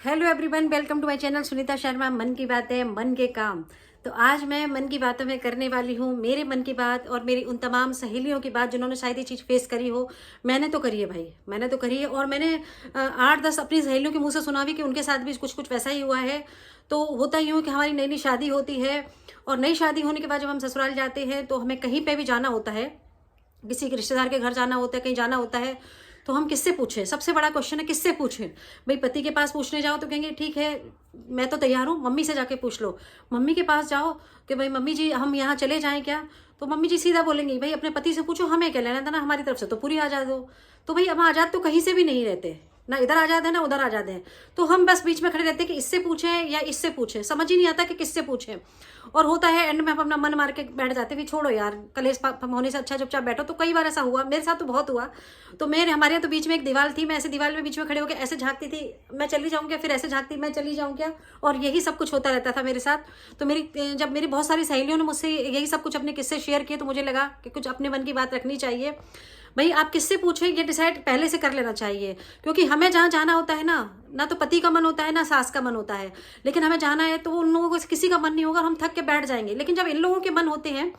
Hello everyone, welcome to my channel Sunita Sharma. मन की बातें, मन के काम। तो आज मैं मन की बातों में करने वाली हूँ मेरे मन की बात और मेरी उन तमाम सहेलियों की बात जिन्होंने शायद ये चीज़ फेस करी हो। मैंने तो करी है भाई, मैंने तो करी है। और मैंने 8-10 अपनी सहेलियों के मुंह से सुना भी कि उनके साथ भी कुछ कुछ वैसा ही हुआ है। तो होता यूँ कि हमारी नई नई शादी होती है और नई शादी होने के बाद जब हम ससुराल जाते हैं तो हमें कहीं पर भी जाना होता है, किसी के रिश्तेदार के घर जाना होता है, कहीं जाना होता है, तो हम किससे पूछें? सबसे बड़ा क्वेश्चन है किससे पूछें। भाई पति के पास पूछने जाओ तो कहेंगे ठीक है मैं तो तैयार हूँ, मम्मी से जाके पूछ लो। मम्मी के पास जाओ कि भाई मम्मी जी हम यहाँ चले जाएं क्या, तो मम्मी जी सीधा बोलेंगी भाई अपने पति से पूछो, हमें क्या लेना था ना, हमारी तरफ से तो पूरी आज़ाद हो। तो भाई हम आज़ाद तो कहीं से भी नहीं रहते, ना इधर आज़ाद है ना उधर आज़ाद है। तो हम बस बीच में खड़े रहते हैं कि इससे पूछें या इससे पूछें, समझ ही नहीं आता कि किससे पूछें। और होता है एंड में हम अपना मन मार के बैठ जाते हैं कि छोड़ो यार, कलेश होने से अच्छा चुपचाप बैठो। तो कई बार ऐसा हुआ, मेरे साथ तो बहुत हुआ। तो हमारे यहाँ तो बीच में एक दीवार थी, मैं ऐसे दीवार में बीच में खड़े होकर ऐसे झांकती थी, मैं चली जाऊँ क्या, फिर ऐसे झांकती मैं चली जाऊँ क्या, और यही सब कुछ होता रहता था मेरे साथ। तो जब मेरी बहुत सारी सहेलियों ने मुझसे यही सब कुछ अपने किस्से शेयर किए तो मुझे लगा कि कुछ अपने मन की बात रखनी चाहिए। भाई आप किससे पूछें ये डिसाइड पहले से कर लेना चाहिए, क्योंकि हमें जहाँ जाना होता है ना, ना तो पति का मन होता है ना सास का मन होता है। लेकिन हमें जाना है तो उन लोगों को किसी का मन नहीं होगा, हम थक के बैठ जाएंगे। लेकिन जब इन लोगों के मन होते हैं,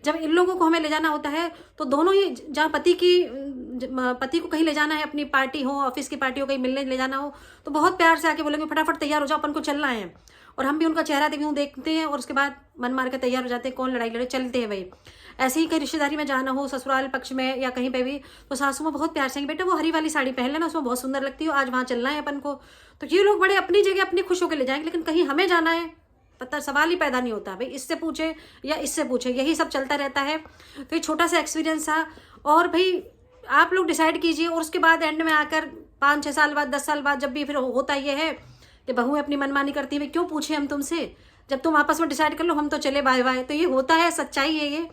जब इन लोगों को हमें ले जाना होता है, तो दोनों ही, जहाँ पति को कहीं ले जाना है, अपनी पार्टी हो, ऑफिस की पार्टी हो, कहीं मिलने ले जाना हो, तो बहुत प्यार से आके बोलेंगे फटाफट तैयार हो जाओ, अपन को चलना है। और हम भी उनका चेहरा देखते हैं और उसके बाद मन मार के तैयार हो जाते हैं, कौन लड़ाई लड़े, चलते हैं भाई। ऐसे ही कहीं रिश्तेदारी में जाना हो, ससुराल पक्ष में या कहीं पे भी, तो सासू में बहुत प्यार से बेटा वो हरी वाली साड़ी पहन लेना, उसमें बहुत सुंदर लगती हो, आज वहाँ चलना है अपन को। तो ये लोग बड़े अपनी जगह अपनी खुश होकर ले जाएंगे, लेकिन कहीं हमें जाना है पता सवाल ही पैदा नहीं होता। भाई इससे पूछे या इससे पूछे, यही सब चलता रहता है। तो ये छोटा सा एक्सपीरियंस था। और भाई आप लोग डिसाइड कीजिए, और उसके बाद एंड में आकर 5-6 साल बाद, 10 साल बाद, जब भी फिर होता ये है कि बहुएं अपनी मनमानी करती है, क्यों पूछे हम तुमसे, जब तुम आपस में डिसाइड कर लो हम तो चले बाय बाय। तो ये होता है, सच्चाई है ये,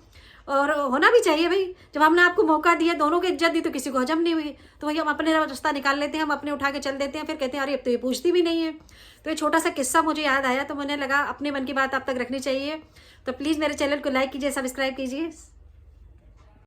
और होना भी चाहिए भाई। जब हमने आपको मौका दिया, दोनों की इज्जत दी, तो किसी को हजम नहीं हुई, तो भाई हम अपने रास्ता निकाल लेते हैं, हम अपने उठा के चल देते हैं, फिर कहते हैं अरे अब तो ये पूछती भी नहीं है। तो ये छोटा सा किस्सा मुझे याद आया, तो मुझे लगा अपने मन की बात आप तक रखनी चाहिए। तो प्लीज़ मेरे चैनल को लाइक कीजिए, सब्सक्राइब कीजिए।